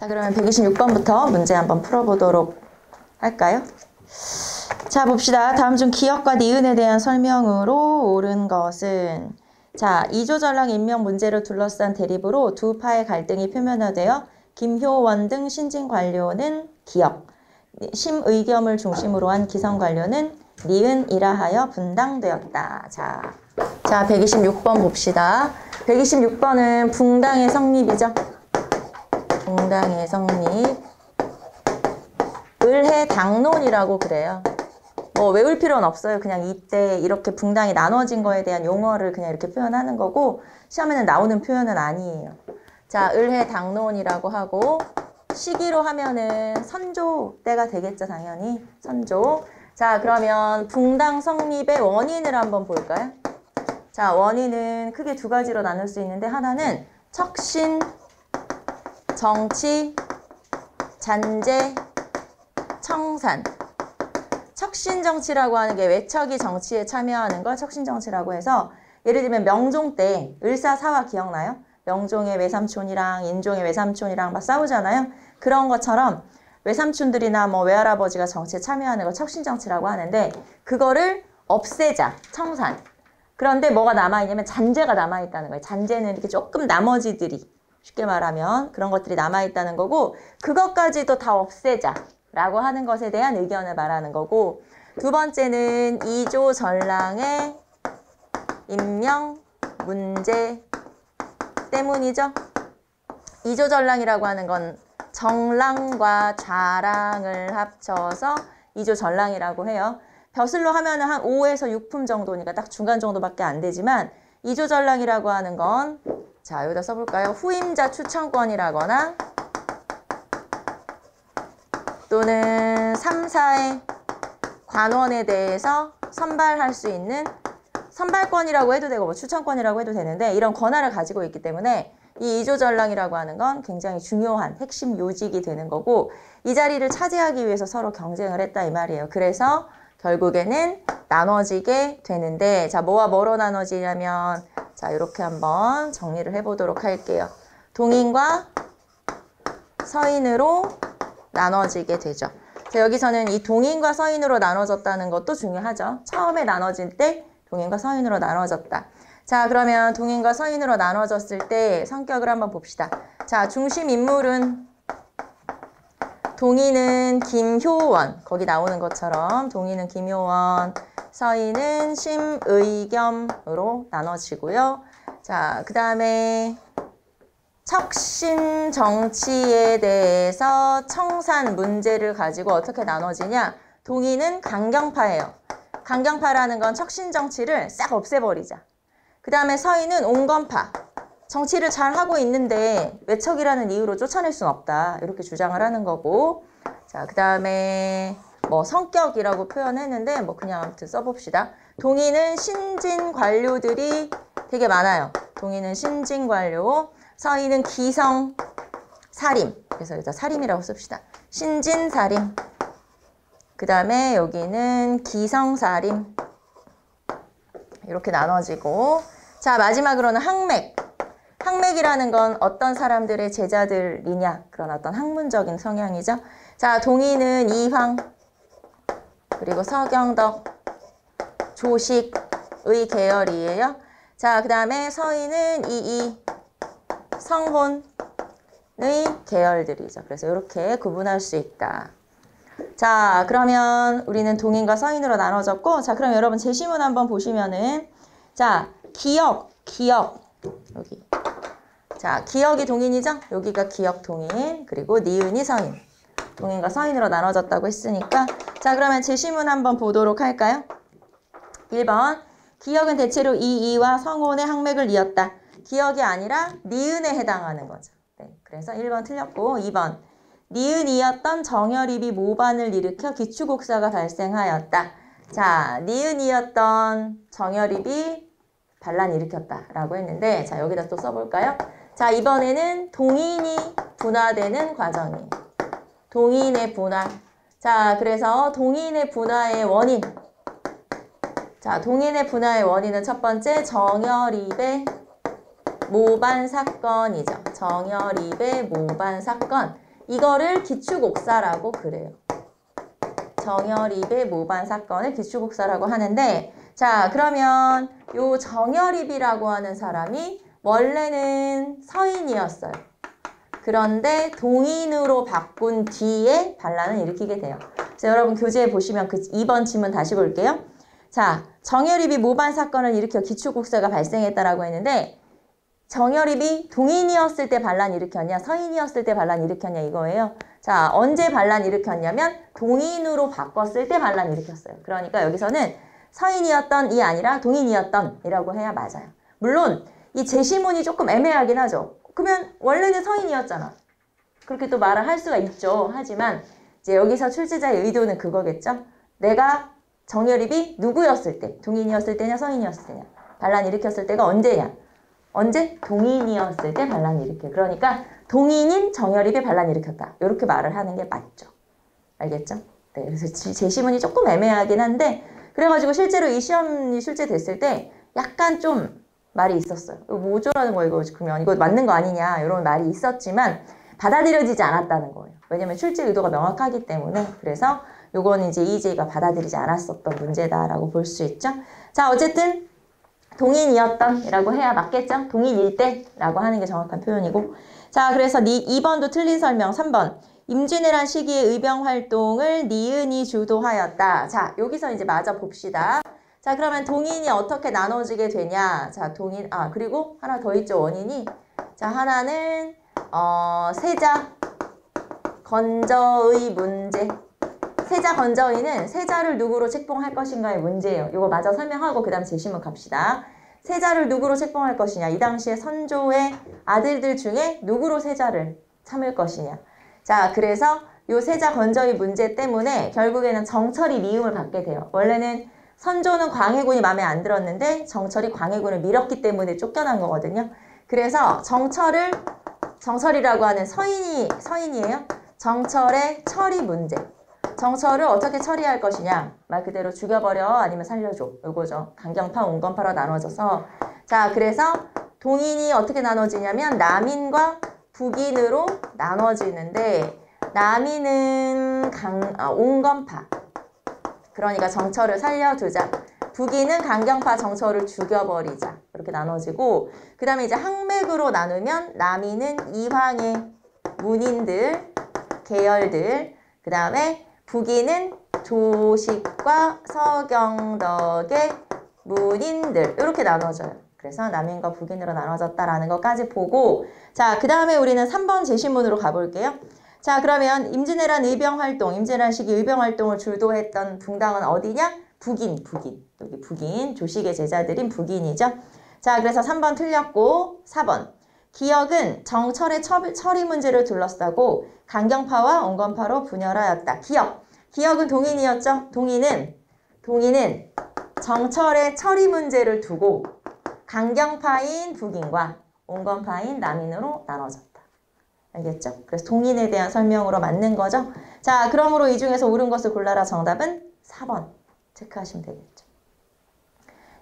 자, 그러면 126번부터 문제 한번 풀어보도록 할까요? 자, 봅시다. 다음 중 기역과 니은에 대한 설명으로 옳은 것은 자, 이조전랑 임명 문제를 둘러싼 대립으로 두 파의 갈등이 표면화되어 김효원 등 신진 관료는 기역, 심의겸을 중심으로 한 기성 관료는 니은이라 하여 분당되었다. 자, 126번 봅시다. 126번은 붕당의 성립이죠. 붕당의 성립. 을해당론이라고 그래요. 뭐 외울 필요는 없어요. 그냥 이때 이렇게 붕당이 나눠진 거에 대한 용어를 그냥 이렇게 표현하는 거고 시험에는 나오는 표현은 아니에요. 자, 을해당론이라고 하고 시기로 하면은 선조 때가 되겠죠. 당연히 선조. 자, 그러면 붕당 성립의 원인을 한번 볼까요? 자, 원인은 크게 두 가지로 나눌 수 있는데 하나는 척신, 정치, 잔재, 청산. 척신정치라고 하는 게 외척이 정치에 참여하는 걸 척신정치라고 해서 예를 들면 명종 때 을사사화 기억나요? 명종의 외삼촌이랑 인종의 외삼촌이랑 막 싸우잖아요. 그런 것처럼 외삼촌들이나 뭐 외할아버지가 정치에 참여하는 걸 척신정치라고 하는데 그거를 없애자, 청산. 그런데 뭐가 남아있냐면 잔재가 남아있다는 거예요. 잔재는 이렇게 조금 나머지들이 쉽게 말하면 그런 것들이 남아있다는 거고 그것까지도 다 없애자 라고 하는 것에 대한 의견을 말하는 거고 두 번째는 이조전랑의 임명 문제 때문이죠. 이조전랑이라고 하는 건 정랑과 좌랑을 합쳐서 이조전랑이라고 해요. 벼슬로 하면은 한 5에서 6품 정도니까 딱 중간 정도밖에 안 되지만 이조전랑이라고 하는 건 자, 여기다 써볼까요? 후임자 추천권이라거나 또는 3사의 관원에 대해서 선발할 수 있는 선발권이라고 해도 되고 뭐 추천권이라고 해도 되는데 이런 권한을 가지고 있기 때문에 이 이조전랑이라고 하는 건 굉장히 중요한 핵심 요직이 되는 거고 이 자리를 차지하기 위해서 서로 경쟁을 했다 이 말이에요. 그래서 결국에는 나눠지게 되는데 자, 뭐와 뭐로 나눠지냐면 자, 이렇게 한번 정리를 해보도록 할게요. 동인과 서인으로 나눠지게 되죠. 자, 여기서는 이 동인과 서인으로 나눠졌다는 것도 중요하죠. 처음에 나눠질 때 동인과 서인으로 나눠졌다. 자, 그러면 동인과 서인으로 나눠졌을 때 성격을 한번 봅시다. 자, 중심 인물은 동인은 김효원, 거기 나오는 것처럼 동인은 김효원, 서인은 심의겸으로 나눠지고요. 자, 그 다음에 척신 정치에 대해서 청산 문제를 가지고 어떻게 나눠지냐? 동인은 강경파예요. 강경파라는 건 척신 정치를 싹 없애버리자. 그 다음에 서인은 온건파. 정치를 잘 하고 있는데 외척이라는 이유로 쫓아낼 수는 없다. 이렇게 주장을 하는 거고. 자, 그 다음에 뭐 성격이라고 표현했는데 뭐 그냥 아무튼 써봅시다. 동인은 신진 관료들이 되게 많아요. 동인은 신진 관료. 서인은 기성 사림. 그래서 여기다 사림이라고 씁시다. 신진 사림. 그 다음에 여기는 기성 사림. 이렇게 나눠지고. 자, 마지막으로는 학맥. 학맥이라는 건 어떤 사람들의 제자들이냐. 그런 어떤 학문적인 성향이죠. 자, 동인은 이황. 그리고 서경덕. 조식의 계열이에요. 자, 그 다음에 서인은 이이. 성혼의 계열들이죠. 그래서 이렇게 구분할 수 있다. 자, 그러면 우리는 동인과 서인으로 나눠졌고 자, 그럼 여러분 제시문 한번 보시면은 자, 기역 여기 자, 기역이 동인이죠? 여기가 기역 동인 그리고 니은이 서인 동인과 서인으로 나눠졌다고 했으니까 자, 그러면 제시문 한번 보도록 할까요? 1번 기역은 대체로 이이와 성혼의 학맥을 이었다. 기역이 아니라 니은에 해당하는 거죠. 네, 그래서 1번 틀렸고 2번 니은이었던 정열입이 모반을 일으켜 기축곡사가 발생하였다. 자, 니은이었던 정열입이 반란 일으켰다라고 했는데 자, 여기다 또 써볼까요? 자, 이번에는 동인이 분화되는 과정이에요. 동인의 분화. 자, 그래서 동인의 분화의 원인. 자, 동인의 분화의 원인은 첫 번째 정열입의 모반 사건이죠. 정열입의 모반 사건. 이거를 기축옥사라고 그래요. 정여립의 모반 사건을 기축옥사라고 하는데, 자, 그러면 요 정여립이라고 하는 사람이 원래는 서인이었어요. 그런데 동인으로 바꾼 뒤에 반란을 일으키게 돼요. 그래서 여러분 교재에 보시면 그 2번 지문 다시 볼게요. 자, 정여립이 모반 사건을 일으켜 기축국사가 발생했다라고 했는데, 정여립이 동인이었을 때 반란 일으켰냐, 서인이었을 때 반란 일으켰냐 이거예요. 자, 언제 반란 일으켰냐면 동인으로 바꿨을 때 반란 일으켰어요. 그러니까 여기서는 서인이었던이 아니라 동인이었던 이라고 해야 맞아요. 물론 이 제시문이 조금 애매하긴 하죠. 그러면 원래는 서인이었잖아. 그렇게 또 말을 할 수가 있죠. 하지만 이제 여기서 출제자의 의도는 그거겠죠. 내가 정여립이 누구였을 때, 동인이었을 때냐 서인이었을 때냐, 반란 일으켰을 때가 언제냐. 언제? 동인이었을 때 반란 일으켜. 그러니까 동인인 정여립이 반란 일으켰다. 이렇게 말을 하는 게 맞죠. 알겠죠? 네, 그래서 제시문이 조금 애매하긴 한데, 그래가지고 실제로 이 시험이 출제됐을 때 약간 좀 말이 있었어요. 이거 뭐 어쩌라는 거야, 이거 그러면 이거 맞는 거 아니냐 이런 말이 있었지만 받아들여지지 않았다는 거예요. 왜냐면 출제 의도가 명확하기 때문에. 그래서 요건 이제 EJ가 받아들이지 않았었던 문제다라고 볼 수 있죠. 자, 어쨌든 동인이었던 이라고 해야 맞겠죠? 동인일 때라고 하는 게 정확한 표현이고. 자, 그래서 2번도 틀린 설명. 3번. 임진왜란 시기의 의병활동을 니은이 주도하였다. 자, 여기서 이제 마저 봅시다. 자, 그러면 동인이 어떻게 나눠지게 되냐. 자, 동인, 그리고 하나 더 있죠, 원인이. 자, 하나는, 세자, 건저의 문제. 세자, 건저의는 세자를 누구로 책봉할 것인가의 문제예요. 이거 마저 설명하고 그 다음 제시문 갑시다. 세자를 누구로 책봉할 것이냐. 이 당시에 선조의 아들들 중에 누구로 세자를 참을 것이냐. 자, 그래서 요 세자 건저의 문제 때문에 결국에는 정철이 미움을 받게 돼요. 원래는 선조는 광해군이 마음에 안 들었는데 정철이 광해군을 밀었기 때문에 쫓겨난 거거든요. 그래서 정철이라고 하는 서인이에요. 정철의 처리 문제. 정철을 어떻게 처리할 것이냐. 말 그대로 죽여버려 아니면 살려줘. 요거죠. 강경파, 온건파로 나눠져서. 자, 그래서 동인이 어떻게 나눠지냐면 남인과 북인으로 나눠지는데, 남인은 온건파. 그러니까 정철을 살려두자. 북인은 강경파 정철을 죽여버리자. 이렇게 나눠지고, 그 다음에 이제 항맥으로 나누면 남인은 이황의 문인들, 계열들, 그 다음에 북인은 조식과 서경덕의 문인들, 이렇게 나눠져요. 그래서 남인과 북인으로 나눠졌다라는 것까지 보고, 자, 그 다음에 우리는 3번 제시문으로 가볼게요. 자, 그러면 임진왜란 의병활동, 임진왜란 시기 의병활동을 주도했던 붕당은 어디냐? 북인. 여기 북인, 조식의 제자들인 북인이죠. 자, 그래서 3번 틀렸고, 4번. 기역은 정철의 처리 문제를 둘러싸고 강경파와 온건파로 분열하였다. 기역은 동인이었죠. 동인은 정철의 처리 문제를 두고 강경파인 북인과 온건파인 남인으로 나눠졌다. 알겠죠? 그래서 동인에 대한 설명으로 맞는 거죠. 자, 그러므로 이 중에서 옳은 것을 골라라. 정답은 4번 체크하시면 되겠죠.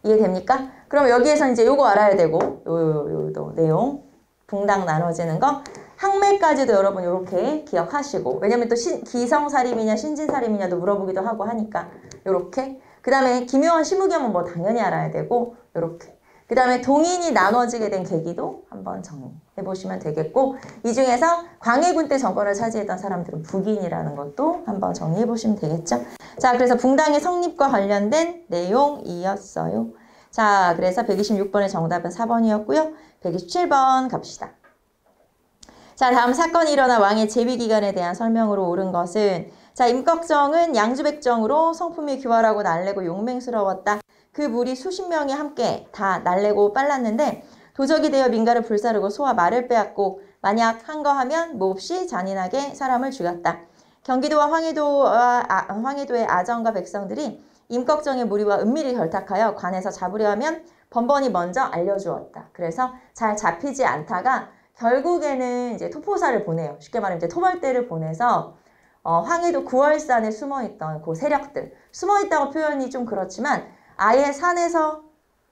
이해됩니까? 그럼 여기에서 이제 요거 알아야 되고, 요 내용, 붕당 나눠지는 거, 항매까지도 여러분 이렇게 기억하시고, 왜냐면 또 기성살림이냐 신진살림이냐도 물어보기도 하고 하니까 요렇게. 그 다음에 기묘한 시무겸은 뭐 당연히 알아야 되고, 요렇게. 그 다음에 동인이 나눠지게 된 계기도 한번 정리해보시면 되겠고, 이 중에서 광해군 때 정권을 차지했던 사람들은 북인이라는 것도 한번 정리해보시면 되겠죠. 자, 그래서 붕당의 성립과 관련된 내용이었어요. 자, 그래서 126번의 정답은 4번이었고요. 127번 갑시다. 자, 다음 사건이 일어나 왕의 재위기간에 대한 설명으로 옳은 것은, 자, 임꺽정은 양주백정으로 성품이 교활하고 날래고 용맹스러웠다. 그 무리 수십 명이 함께 다 날래고 빨랐는데 도적이 되어 민가를 불사르고 소와 말을 빼앗고 만약 한거하면 몹시 잔인하게 사람을 죽였다. 경기도와 황해도의 아정과 백성들이 임꺽정의 무리와 은밀히 결탁하여 관에서 잡으려 하면 번번이 먼저 알려주었다. 그래서 잘 잡히지 않다가 결국에는 이제 토포사를 보내요. 쉽게 말하면 이제 토벌대를 보내서 황해도 구월산에 숨어있던 그 세력들, 숨어있다고 표현이 좀 그렇지만 아예 산에서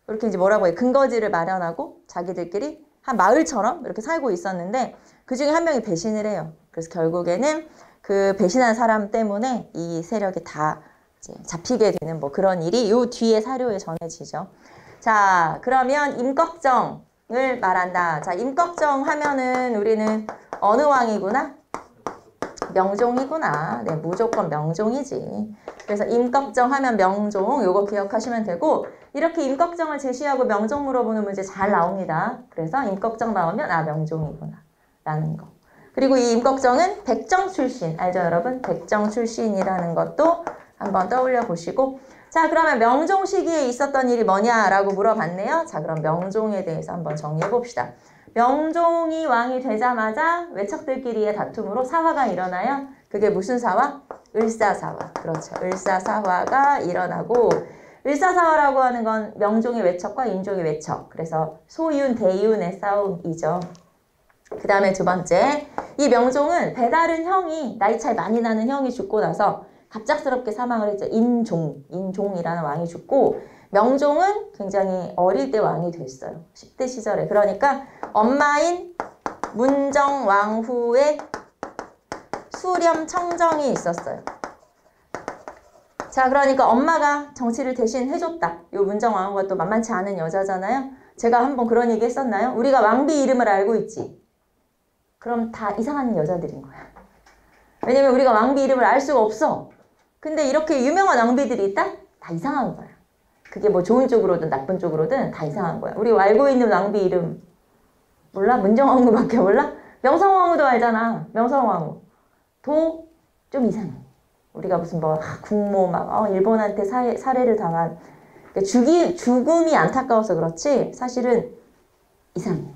이렇게 이제 뭐라고 해, 근거지를 마련하고 자기들끼리 한 마을처럼 이렇게 살고 있었는데 그 중에 한 명이 배신을 해요. 그래서 결국에는 그 배신한 사람 때문에 이 세력이 다 이제 잡히게 되는 뭐 그런 일이 요 뒤에 사료에 전해지죠. 자, 그러면 임꺽정을 말한다. 자, 임꺽정 하면은 우리는 어느 왕이구나? 명종이구나. 네, 무조건 명종이지. 그래서 임꺽정 하면 명종, 요거 기억하시면 되고, 이렇게 임꺽정을 제시하고 명종 물어보는 문제 잘 나옵니다. 그래서 임꺽정 나오면 아, 명종이구나 라는 거. 그리고 이 임꺽정은 백정 출신, 알죠 여러분? 백정 출신이라는 것도 한번 떠올려 보시고, 자, 그러면 명종 시기에 있었던 일이 뭐냐라고 물어봤네요. 자, 그럼 명종에 대해서 한번 정리해 봅시다. 명종이 왕이 되자마자 외척들끼리의 다툼으로 사화가 일어나요. 그게 무슨 사화? 을사사화. 그렇죠. 을사사화가 일어나고, 을사사화라고 하는 건 명종의 외척과 인종의 외척. 그래서 소윤, 대윤의 싸움이죠. 그 다음에 두 번째, 이 명종은 배다른 형이, 나이 차이 많이 나는 형이 죽고 나서 갑작스럽게 사망을 했죠. 인종이라는 왕이 죽고, 명종은 굉장히 어릴 때 왕이 됐어요. 10대 시절에. 그러니까 엄마인 문정왕후의 수렴청정이 있었어요. 자, 그러니까 엄마가 정치를 대신 해줬다. 요 문정왕후가 또 만만치 않은 여자잖아요. 제가 한번 그런 얘기 했었나요? 우리가 왕비 이름을 알고 있지. 그럼 다 이상한 여자들인 거야. 왜냐면 우리가 왕비 이름을 알 수가 없어. 근데 이렇게 유명한 왕비들이 있다? 다 이상한 거야. 그게 뭐 좋은 쪽으로든 나쁜 쪽으로든 다 이상한 거야. 우리 알고 있는 왕비 이름 몰라? 문정왕후밖에 몰라? 명성왕후도 알잖아. 명성왕후. 도 좀 이상해. 우리가 무슨 뭐 국모 막 일본한테 살해를 당한 죽음이 안타까워서 그렇지 사실은 이상해.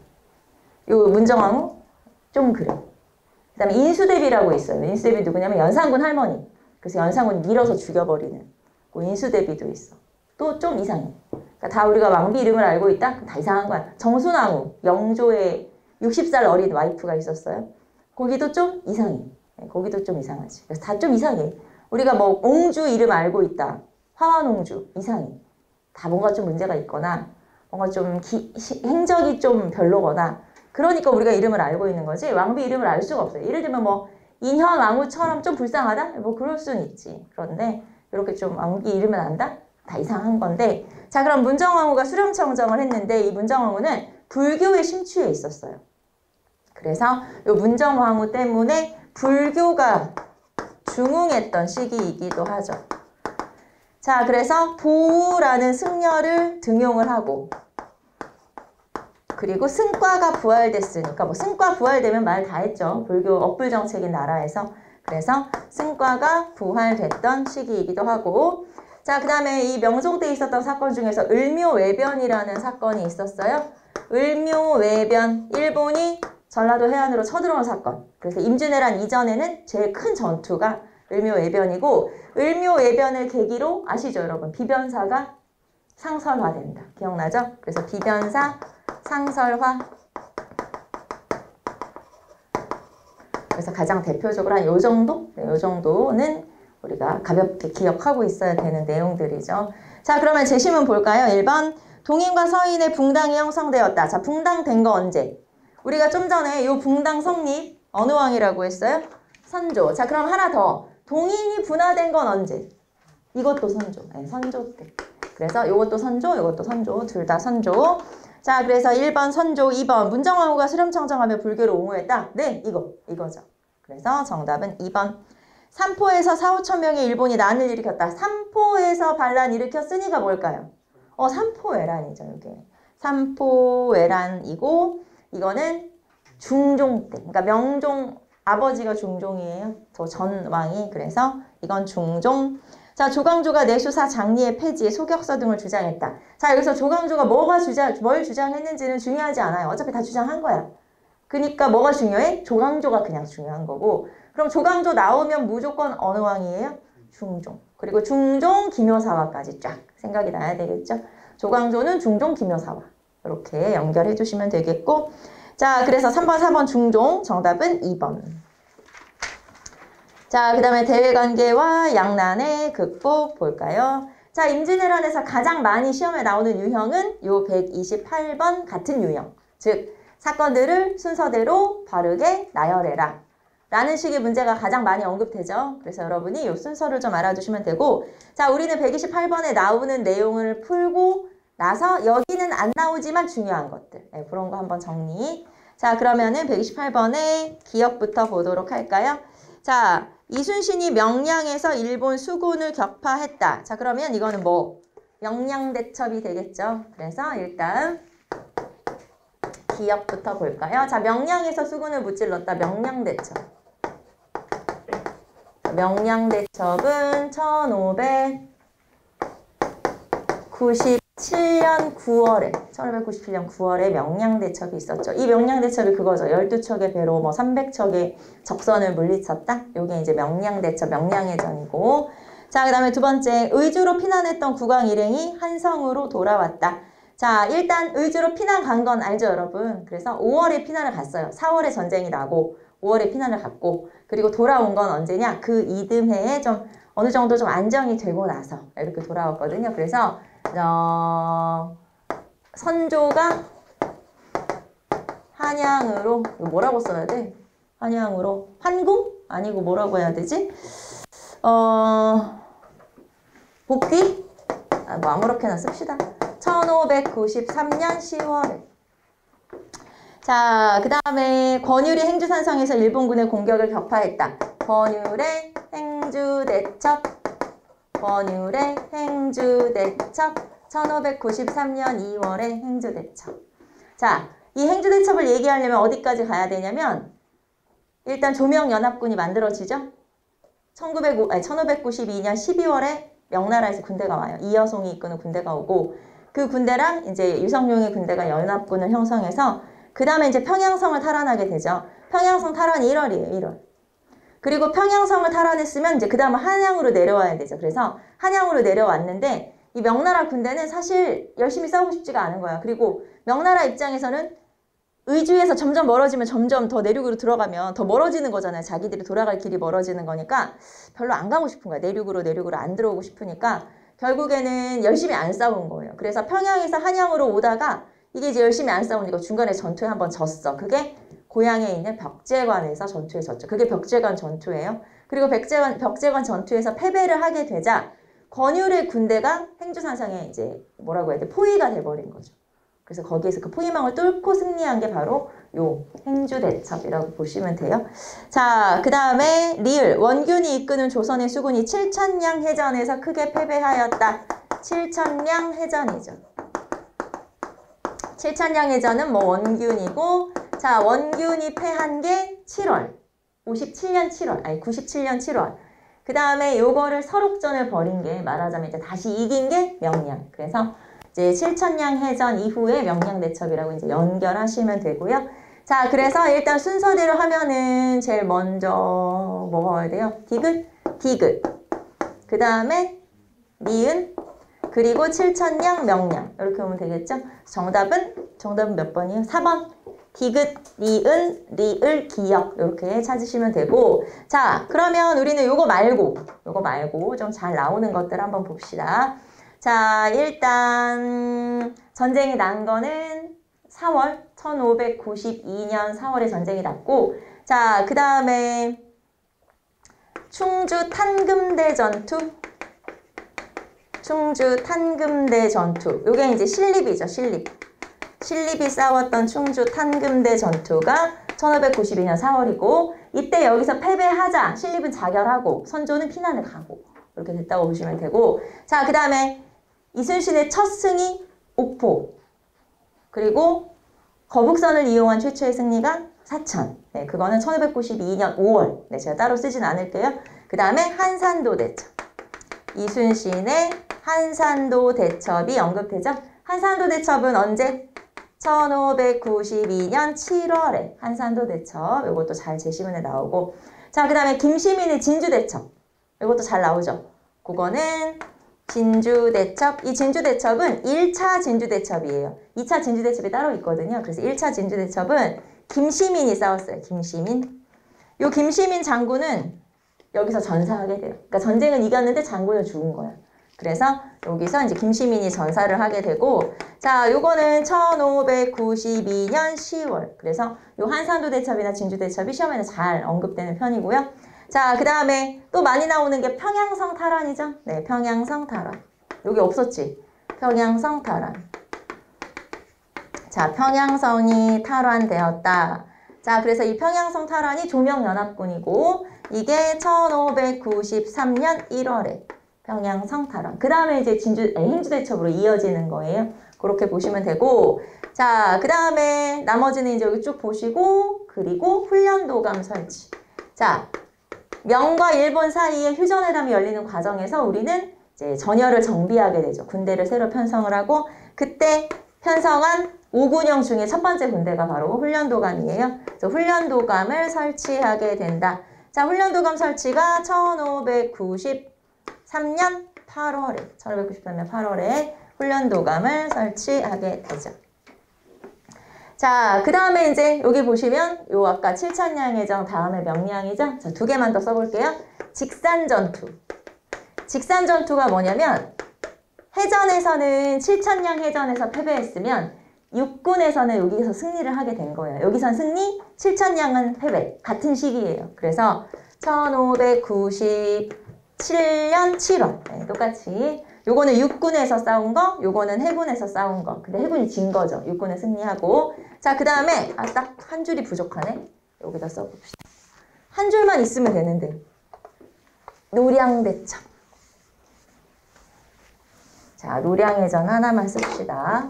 요 문정왕후 좀 그래. 그 다음에 인수대비라고 있어요. 인수대비 누구냐면 연산군 할머니. 그래서 연산군 밀어서 죽여버리는 그 인수대비도 있어. 또 좀 이상해. 그러니까 다 우리가 왕비 이름을 알고 있다? 그럼 다 이상한 거야. 정순왕후, 영조의 60살 어린 와이프가 있었어요. 거기도 좀 이상해. 거기도 좀 이상하지. 그래서 다 좀 이상해. 우리가 뭐 옹주 이름 알고 있다. 화완옹주 이상해. 다 뭔가 좀 문제가 있거나 뭔가 좀 행적이 좀 별로거나 그러니까 우리가 이름을 알고 있는 거지 왕비 이름을 알 수가 없어요. 예를 들면 뭐 인현왕후처럼 좀 불쌍하다? 뭐 그럴 수는 있지. 그런데 이렇게 좀 왕비 이름을 안다? 다 이상한 건데 자 그럼 문정왕후가 수렴청정을 했는데 이 문정왕후는 불교에 심취해 있었어요. 그래서 이 문정왕후 때문에 불교가 중흥했던 시기이기도 하죠. 자 그래서 보우라는 승려를 등용을 하고 그리고 승과가 부활됐으니까 뭐 승과 부활되면 말 다 했죠. 불교 억불정책인 나라에서. 그래서 승과가 부활됐던 시기이기도 하고 자 그 다음에 이 명종 때 있었던 사건 중에서 을묘외변이라는 사건이 있었어요. 을묘외변, 일본이 전라도 해안으로 쳐들어온 사건. 그래서 임진왜란 이전에는 제일 큰 전투가 을묘외변이고 을묘외변을 계기로 아시죠 여러분? 비변사가 상설화된다. 기억나죠? 그래서 비변사 상설화. 그래서 가장 대표적으로 한 요 정도? 네, 요 정도는 우리가 가볍게 기억하고 있어야 되는 내용들이죠. 자, 그러면 제시문 볼까요? 1번. 동인과 서인의 붕당이 형성되었다. 자, 붕당된 거 언제? 우리가 좀 전에 요 붕당 성립 어느 왕이라고 했어요? 선조. 자, 그럼 하나 더. 동인이 분화된 건 언제? 이것도 선조. 네, 선조 때. 그래서 요것도 선조, 요것도 선조. 둘 다 선조. 자, 그래서 1번 선조, 2번 문정왕후가 수렴청정하며 불교를 옹호했다. 네, 이거죠. 그래서 정답은 2번. 삼포에서 4,5천 명의 일본이 난을 일으켰다. 삼포에서 반란 일으켰으니까 뭘까요? 삼포외란이죠, 이게. 삼포외란이고 이거는 중종 때. 그러니까 명종 아버지가 중종이에요. 저 전 왕이. 그래서 이건 중종. 자, 조광조가 내수사 장리의 폐지에 소격서 등을 주장했다. 자, 여기서 조광조가 뭘 주장했는지는 중요하지 않아요. 어차피 다 주장한 거야. 그러니까 뭐가 중요해? 조광조가 그냥 중요한 거고. 그럼 조광조 나오면 무조건 어느 왕이에요? 중종. 그리고 중종 기묘사화까지 쫙 생각이 나야 되겠죠? 조광조는 중종 기묘사화. 이렇게 연결해 주시면 되겠고. 자, 그래서 3번, 4번 중종. 정답은 2번. 자, 그 다음에 대외관계와 양난의 극복 볼까요? 자, 임진왜란에서 가장 많이 시험에 나오는 유형은 요 128번 같은 유형. 즉, 사건들을 순서대로 바르게 나열해라. 라는 식의 문제가 가장 많이 언급되죠. 그래서 여러분이 이 순서를 좀 알아두시면 되고, 자, 우리는 128번에 나오는 내용을 풀고 나서 여기는 안 나오지만 중요한 것들. 네, 그런 거 한번 정리. 자, 그러면은 128번에 기억부터 보도록 할까요? 자, 이순신이 명량에서 일본 수군을 격파했다. 자, 그러면 이거는 뭐? 명량대첩이 되겠죠. 그래서 일단 기억부터 볼까요? 자, 명량에서 수군을 무찔렀다. 명량대첩. 명량대첩은 1597년 9월에 명량대첩이 있었죠. 이 명량대첩이 그거죠. 12척의 배로 뭐 300척의 적선을 물리쳤다. 요게 이제 명량대첩, 명량해전이고. 자, 그 다음에 두 번째, 의주로 피난했던 국왕 일행이 한성으로 돌아왔다. 자, 일단 의주로 피난 간 건 알죠, 여러분? 그래서 5월에 피난을 갔어요. 4월에 전쟁이 나고 5월에 피난을 갔고, 그리고 돌아온 건 언제냐? 그 이듬해에 좀 어느 정도 좀 안정이 되고 나서 이렇게 돌아왔거든요. 그래서 선조가 한양으로, 뭐라고 써야 돼? 한양으로 환궁? 아니고 뭐라고 해야 되지? 복귀? 뭐 아무렇게나 씁시다. 1593년 10월에. 자, 그 다음에 권율이 행주산성에서 일본군의 공격을 격파했다. 권율의 행주대첩. 1593년 2월에 행주대첩. 자, 이 행주대첩을 얘기하려면 어디까지 가야 되냐면 일단 조명연합군이 만들어지죠. 1592년 12월에 명나라에서 군대가 와요. 이여송이 이끄는 군대가 오고, 그 군대랑 이제 유성룡의 군대가 연합군을 형성해서 그 다음에 이제 평양성을 탈환하게 되죠. 평양성 탈환이 1월이에요. 1월. 그리고 평양성을 탈환했으면 이제 그 다음은 한양으로 내려와야 되죠. 그래서 한양으로 내려왔는데 이 명나라 군대는 사실 열심히 싸우고 싶지가 않은 거야. 그리고 명나라 입장에서는 의주에서 점점 멀어지면 점점 더 내륙으로 들어가면 더 멀어지는 거잖아요. 자기들이 돌아갈 길이 멀어지는 거니까 별로 안 가고 싶은 거야. 내륙으로 안 들어오고 싶으니까 결국에는 열심히 안 싸운 거예요. 그래서 평양에서 한양으로 오다가 이게 이제 열심히 안 싸우니까 중간에 전투에 한번 졌어. 그게 고향에 있는 벽제관에서 전투에 졌죠. 그게 벽제관 전투예요. 그리고 벽제관 전투에서 패배를 하게 되자 권율의 군대가 행주산성에 이제 뭐라고 해야 돼? 포위가 돼버린 거죠. 그래서 거기에서 그 포위망을 뚫고 승리한 게 바로 요 행주대첩이라고 보시면 돼요. 자, 그 다음에 리을. 원균이 이끄는 조선의 수군이 칠천량 해전에서 크게 패배하였다. 칠천량 해전이죠. 칠천량 해전은 뭐 원균이고, 자, 원균이 패한 게 7월. 97년 7월. 그 다음에 요거를 설옥전을 벌인 게 말하자면 이제 다시 이긴 게 명량. 그래서 이제 칠천량 해전 이후에 명량대첩이라고 이제 연결하시면 되고요. 자, 그래서 일단 순서대로 하면은 제일 먼저 뭐가 와야 돼요? 디귿. 그 다음에 니은, 그리고 칠천량, 명량. 이렇게 오면 되겠죠? 정답은 몇 번이에요? 4번. 디귿, 니은, 리을, 기역. 이렇게 찾으시면 되고. 자, 그러면 우리는 요거 말고 좀 잘 나오는 것들 한번 봅시다. 자, 일단 전쟁이 난 거는 4월, 1592년 4월에 전쟁이 났고, 자, 그 다음에 충주 탄금대 전투. 요게 이제 신립이죠, 신립이 싸웠던 충주 탄금대 전투가 1592년 4월이고, 이때 여기서 패배하자 신립은 자결하고 선조는 피난을 가고 이렇게 됐다고 보시면 되고, 자, 그 다음에 이순신의 첫 승이 옥포, 그리고 거북선을 이용한 최초의 승리가 사천. 네, 그거는 1592년 5월. 네, 제가 따로 쓰진 않을게요. 그 다음에 한산도 대첩. 이순신의 한산도 대첩이 언급되죠. 한산도 대첩은 언제? 1592년 7월에 한산도 대첩. 이것도 잘 제시문에 나오고. 자, 그 다음에 김시민의 진주대첩. 이것도 잘 나오죠. 그거는 진주대첩. 이 진주대첩은 1차 진주대첩이에요. 2차 진주대첩이 따로 있거든요. 그래서 1차 진주대첩은 김시민이 싸웠어요. 김시민. 요 김시민 장군은 여기서 전사하게 돼요. 그러니까 전쟁은 이겼는데 장군은 죽은 거야. 그래서 여기서 이제 김시민이 전사를 하게 되고, 자, 요거는 1592년 10월. 그래서 요 한산도 대첩이나 진주 대첩이 시험에는 잘 언급되는 편이고요. 자, 그 다음에 또 많이 나오는 게 평양성 탈환이죠. 네, 평양성 탈환. 여기 없었지? 평양성 탈환. 자, 평양성이 탈환되었다. 자, 그래서 이 평양성 탈환이 조명연합군이고, 이게 1593년 1월에 평양성 탈환. 그 다음에 이제 행주대첩으로 이어지는 거예요. 그렇게 보시면 되고, 자, 그 다음에 나머지는 이제 여기 쭉 보시고, 그리고 훈련도감 설치. 자, 명과 일본 사이에 휴전회담이 열리는 과정에서 우리는 이제 전열을 정비하게 되죠. 군대를 새로 편성을 하고, 그때 편성한 5군형 중에 첫 번째 군대가 바로 훈련도감이에요. 그래서 훈련도감을 설치하게 된다. 자, 훈련도감 설치가 1593년 8월에 훈련도감을 설치하게 되죠. 자, 그 다음에 이제 여기 보시면 요 아까 칠천량해전 다음에 명량이죠. 자, 두 개만 더 써볼게요. 직산전투. 직산전투가 뭐냐면 해전에서는 칠천량 해전에서 패배했으면 육군에서는 여기서 승리를 하게 된 거예요. 여기선 승리, 칠천량은 패배. 같은 시기예요. 그래서 1597년 7월. 네, 똑같이. 요거는 육군에서 싸운 거, 요거는 해군에서 싸운 거. 근데 해군이 진 거죠. 육군은 승리하고. 자, 그 다음에 딱 한 줄이 부족하네. 여기다 써봅시다. 한 줄만 있으면 되는데. 노량대첩. 자, 노량해전 하나만 씁시다.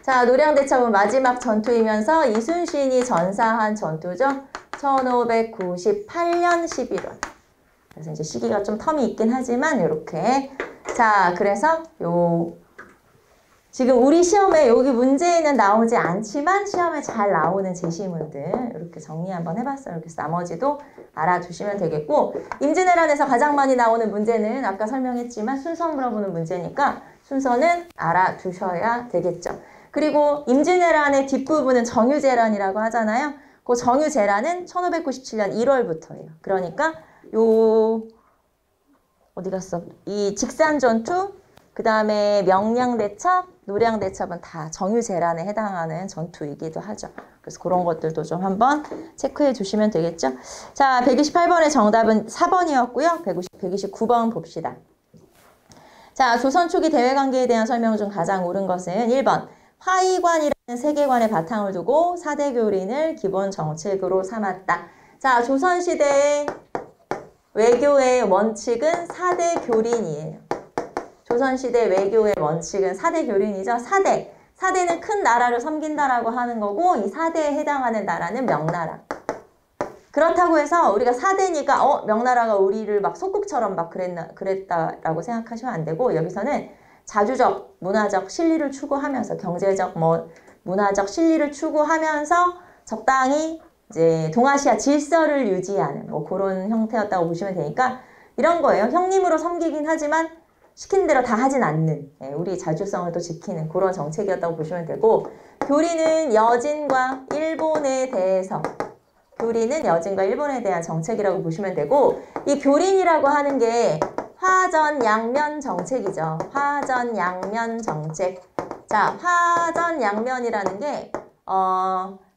자, 노량대첩은 마지막 전투이면서 이순신이 전사한 전투죠. 1598년 11월. 그래서 이제 시기가 좀 텀이 있긴 하지만 이렇게. 자, 그래서 지금 우리 시험에 여기 문제에는 나오지 않지만 시험에 잘 나오는 제시문들 이렇게 정리 한번 해봤어요. 이렇게 해서 나머지도 알아두시면 되겠고, 임진왜란에서 가장 많이 나오는 문제는 아까 설명했지만 순서 물어보는 문제니까 순서는 알아두셔야 되겠죠. 그리고 임진왜란의 뒷부분은 정유재란이라고 하잖아요. 그 정유재란은 1597년 1월부터예요. 그러니까 어디 갔어? 이 직산전투, 그 다음에 명량대첩, 노량대첩은 다 정유재란에 해당하는 전투이기도 하죠. 그래서 그런 것들도 좀 한번 체크해 주시면 되겠죠. 자, 128번의 정답은 4번이었고요. 129번 봅시다. 자, 조선 초기 대외관계에 대한 설명 중 가장 옳은 것은 1번. 화의관이라는 세계관의 바탕을 두고 사대교린을 기본 정책으로 삼았다. 자, 조선시대의 외교의 원칙은 사대교린이에요. 조선시대 외교의 원칙은 사대교린이죠. 사대는 큰 나라를 섬긴다라고 하는 거고, 이 사대에 해당하는 나라는 명나라. 그렇다고 해서 우리가 사대니까 명나라가 우리를 막 속국처럼 막 그랬다라고 생각하시면 안 되고, 여기서는 자주적, 문화적 실리를 추구하면서, 경제적, 문화적 실리를 추구하면서 적당히 이제 동아시아 질서를 유지하는 그런 형태였다고 보시면 되니까 이런 거예요. 형님으로 섬기긴 하지만 시킨 대로 다 하진 않는, 우리 자주성을 또 지키는 그런 정책이었다고 보시면 되고, 교리는 여진과 일본에 대한 정책이라고 보시면 되고, 이 교린이라고 하는 게 화전양면 정책이죠. 화전양면 정책. 자, 화전양면이라는 게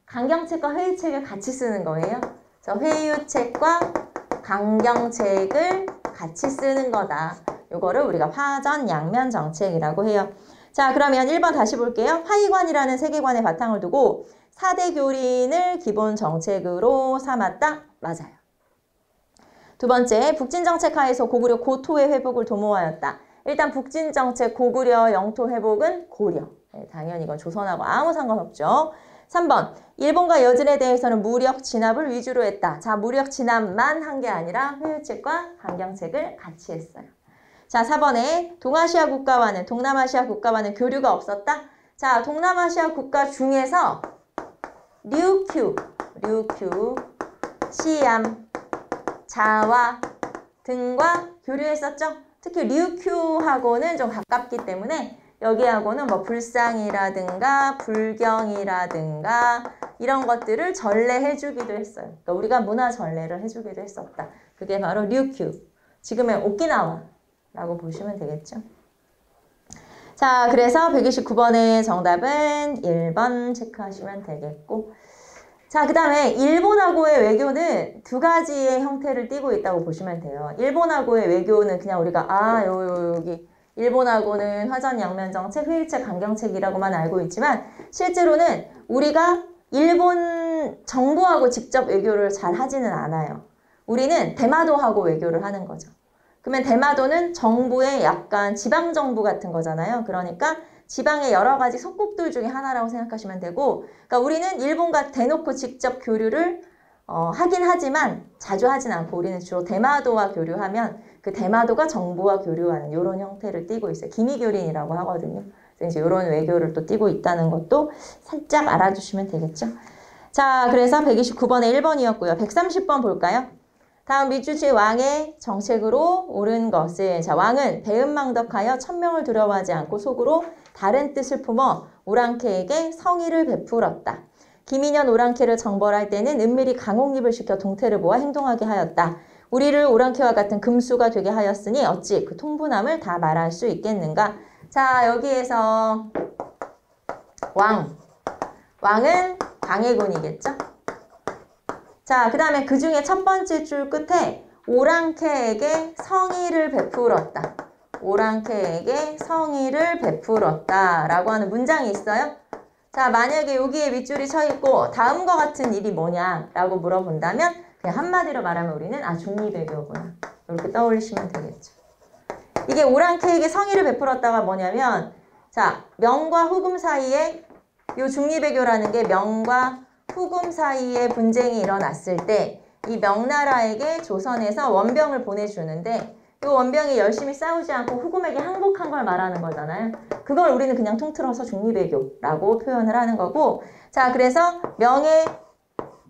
강경책과 회유책을 같이 쓰는 거예요. 자, 회유책과 강경책을 같이 쓰는 거다. 요거를 우리가 화전양면 정책이라고 해요. 자, 그러면 1번 다시 볼게요. 화의관이라는 세계관의 바탕을 두고 사대교린을 기본 정책으로 삼았다. 맞아요. 두 번째, 북진정책 하에서 고구려 고토의 회복을 도모하였다. 일단 북진정책 고구려 영토 회복은 고려. 당연히 이건 조선하고 아무 상관없죠. 3번, 일본과 여진에 대해서는 무력 진압을 위주로 했다. 자, 무력 진압만 한 게 아니라 회유책과 강경책을 같이 했어요. 자, 4번에 동아시아 국가와는 동남아시아 국가와는 교류가 없었다. 자, 동남아시아 국가 중에서 류큐, 시암, 자와 등과 교류했었죠. 특히 류큐하고는 좀 가깝기 때문에 여기하고는 불상이라든가 불경이라든가 이런 것들을 전래해주기도 했어요. 그러니까 우리가 문화 전래를 해주기도 했었다. 그게 바로 류큐, 지금의 오키나와라고 보시면 되겠죠. 자, 그래서 129번의 정답은 1번 체크하시면 되겠고. 자, 그 다음에 일본하고의 외교는 두 가지의 형태를 띠고 있다고 보시면 돼요. 일본하고의 외교는 그냥 우리가 여기 일본하고는 화전양면정책, 회의책, 강경책이라고만 알고 있지만 실제로는 우리가 일본 정부하고 직접 외교를 잘 하지는 않아요. 우리는 대마도하고 외교를 하는 거죠. 그러면 대마도는 정부의 약간 지방정부 같은 거잖아요. 그러니까 지방의 여러 가지 속국들 중에 하나라고 생각하시면 되고, 그러니까 우리는 일본과 대놓고 직접 교류를 하긴 하지만 자주 하진 않고 우리는 주로 대마도와 교류하면 그 대마도가 정부와 교류하는 이런 형태를 띠고 있어요. 기미교린이라고 하거든요. 그래서 이제 이런 외교를 또 띠고 있다는 것도 살짝 알아주시면 되겠죠. 자, 그래서 129번에 1번이었고요. 130번 볼까요? 다음 밑줄치 왕의 정책으로 옳은 것은, 자, 왕은 배은망덕하여 천명을 두려워하지 않고 속으로 다른 뜻을 품어 오랑캐에게 성의를 베풀었다. 김인현 오랑캐를 정벌할 때는 은밀히 강옥립을 시켜 동태를 모아 행동하게 하였다. 우리를 오랑캐와 같은 금수가 되게 하였으니 어찌 그 통분함을 다 말할 수 있겠는가. 자, 여기에서 왕은 광해군이겠죠. 자, 그 다음에 그 중에 첫 번째 줄 끝에 오랑캐에게 성의를 베풀었다. 오랑캐에게 성의를 베풀었다 라고 하는 문장이 있어요. 자, 만약에 여기에 밑줄이 쳐 있고 다음과 같은 일이 뭐냐 라고 물어본다면 그냥 한마디로 말하면 우리는 중립외교구나 이렇게 떠올리시면 되겠죠. 이게 오랑캐에게 성의를 베풀었다가 뭐냐면, 자, 명과 후금 사이에 요 중립외교라는 게 명과 후금 사이에 분쟁이 일어났을 때 이 명나라에게 조선에서 원병을 보내주는데 이 원병이 열심히 싸우지 않고 후금에게 항복한 걸 말하는 거잖아요. 그걸 우리는 그냥 통틀어서 중립외교라고 표현을 하는 거고, 자, 그래서 명의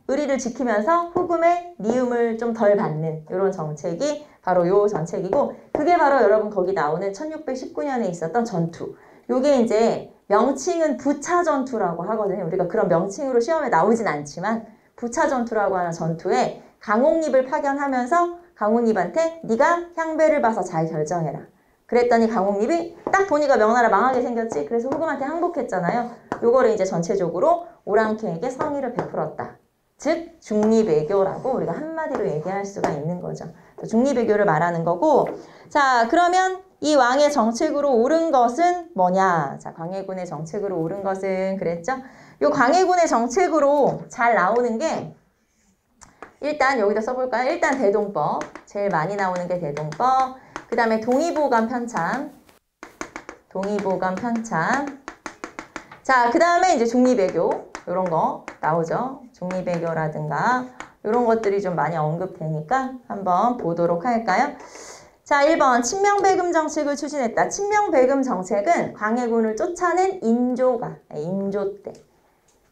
의리를 지키면서 후금의 미움을 좀 덜 받는 이런 정책이 바로 요 정책이고, 그게 바로 여러분 거기 나오는 1619년에 있었던 전투. 요게 이제 명칭은 부차전투라고 하거든요. 우리가 그런 명칭으로 시험에 나오진 않지만 부차전투라고 하는 전투에 강옥립을 파견하면서 강옥립한테 네가 향배를 봐서 잘 결정해라. 그랬더니 강옥립이 딱 보니까 명나라 망하게 생겼지. 그래서 후금한테 항복했잖아요. 요거를 이제 전체적으로 오랑캐에게 성의를 베풀었다. 즉 중립외교라고 우리가 한마디로 얘기할 수가 있는 거죠. 중립외교를 말하는 거고, 자, 그러면 이 왕의 정책으로 옳은 것은 뭐냐? 자, 광해군의 정책으로 옳은 것은 그랬죠? 요 광해군의 정책으로 잘 나오는 게 일단 여기다 써볼까요? 일단 대동법. 제일 많이 나오는 게 대동법. 그 다음에 동의보감 편찬. 동의보감 편찬. 자, 그 다음에 이제 중립외교. 요런 거 나오죠. 중립외교라든가 요런 것들이 좀 많이 언급되니까 한번 보도록 할까요? 자, 1번 친명배금 정책을 추진했다. 친명배금 정책은 광해군을 쫓아낸 인조 때.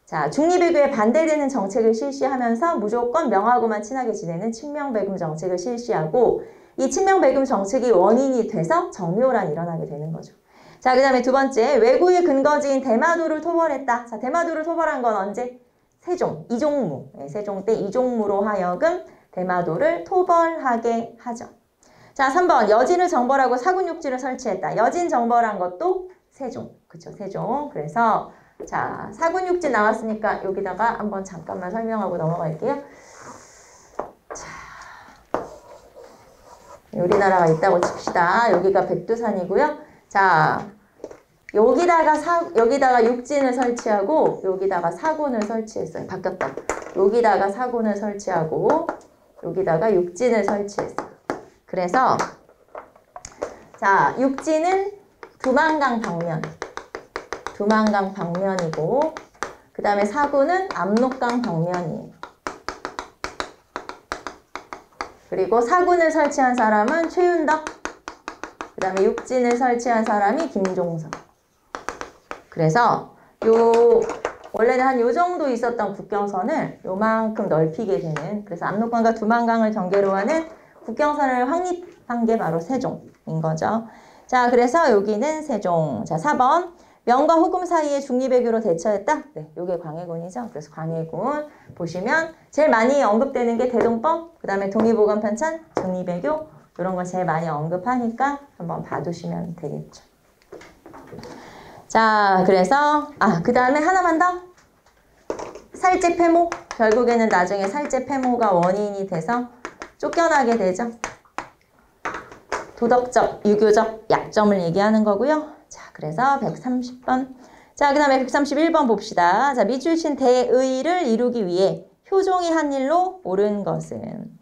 자, 중립외교에 반대되는 정책을 실시하면서 무조건 명하고만 친하게 지내는 친명배금 정책을 실시하고, 이 친명배금 정책이 원인이 돼서 정묘란이 일어나게 되는 거죠. 자, 그 다음에 두 번째, 왜구의 근거지인 대마도를 토벌했다. 자, 대마도를 토벌한 건 언제? 세종, 이종무. 네, 세종 때 이종무로 하여금 대마도를 토벌하게 하죠. 자, 3번, 여진을 정벌하고 사군육지를 설치했다. 여진 정벌한 것도 세종. 그쵸, 세종. 그래서 자, 사군육지 나왔으니까 여기다가 한번 잠깐만 설명하고 넘어갈게요. 자, 우리나라가 있다고 칩시다. 여기가 백두산이고요. 자, 여기다가 육진을 설치하고 여기다가 사군을 설치했어요. 바뀌었다. 여기다가 사군을 설치하고 여기다가 육진을 설치했어요. 그래서 자, 육진은 두만강 방면이고 그 다음에 사군은 압록강 방면이에요. 그리고 사군을 설치한 사람은 최윤덕, 그 다음에 육진을 설치한 사람이 김종서. 그래서 원래는 한 요 정도 있었던 국경선을 요만큼 넓히게 되는, 그래서 압록강과 두만강을 경계로 하는 국경선을 확립한 게 바로 세종인 거죠. 자, 그래서 여기는 세종. 자, 4번. 명과 후금 사이에 중립외교로 대처했다. 네, 요게 광해군이죠. 그래서 광해군 보시면 제일 많이 언급되는 게 대동법, 그 다음에 동의보감 편찬, 중립외교, 이런 거 제일 많이 언급하니까 한번 봐두시면 되겠죠. 자, 그래서 그 다음에 하나만 더. 살제 폐모. 결국에는 나중에 살제 폐모가 원인이 돼서 쫓겨나게 되죠. 도덕적, 유교적 약점을 얘기하는 거고요. 자, 그래서 130번. 자, 그 다음에 131번 봅시다. 자, 밑줄친 대의를 이루기 위해 효종이 한 일로 옳은 것은.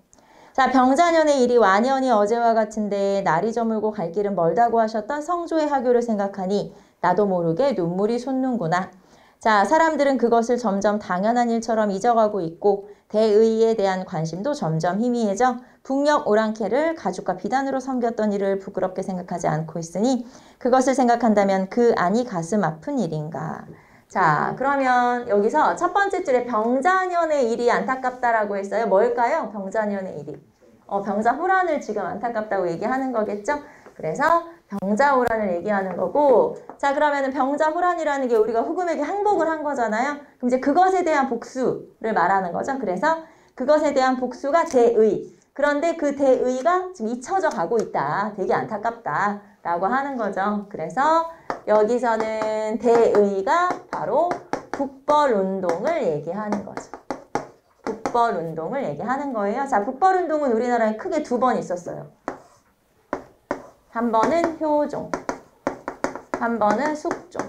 자, 병자년의 일이 완연히 어제와 같은데 날이 저물고 갈 길은 멀다고 하셨던 성조의 하교를 생각하니 나도 모르게 눈물이 솟는구나. 자, 사람들은 그것을 점점 당연한 일처럼 잊어가고 있고 대의에 대한 관심도 점점 희미해져 북녘 오랑캐를 가죽과 비단으로 섬겼던 일을 부끄럽게 생각하지 않고 있으니 그것을 생각한다면 그 안이 가슴 아픈 일인가. 자, 그러면 여기서 첫 번째 줄에 병자년의 일이 안타깝다라고 했어요. 뭘까요? 병자년의 일이. 병자호란을 지금 안타깝다고 얘기하는 거겠죠? 그래서 병자호란을 얘기하는 거고, 자, 그러면은 병자호란이라는 게 우리가 후금에게 항복을 한 거잖아요. 그럼 이제 그것에 대한 복수를 말하는 거죠. 그래서 그것에 대한 복수가 대의. 그런데 그 대의가 지금 잊혀져 가고 있다. 되게 안타깝다라고 하는 거죠. 그래서 여기서는 대의가 바로 북벌운동을 얘기하는 거죠. 북벌운동을 얘기하는 거예요. 자, 북벌운동은 우리나라에 크게 두 번 있었어요. 한 번은 효종, 한 번은 숙종.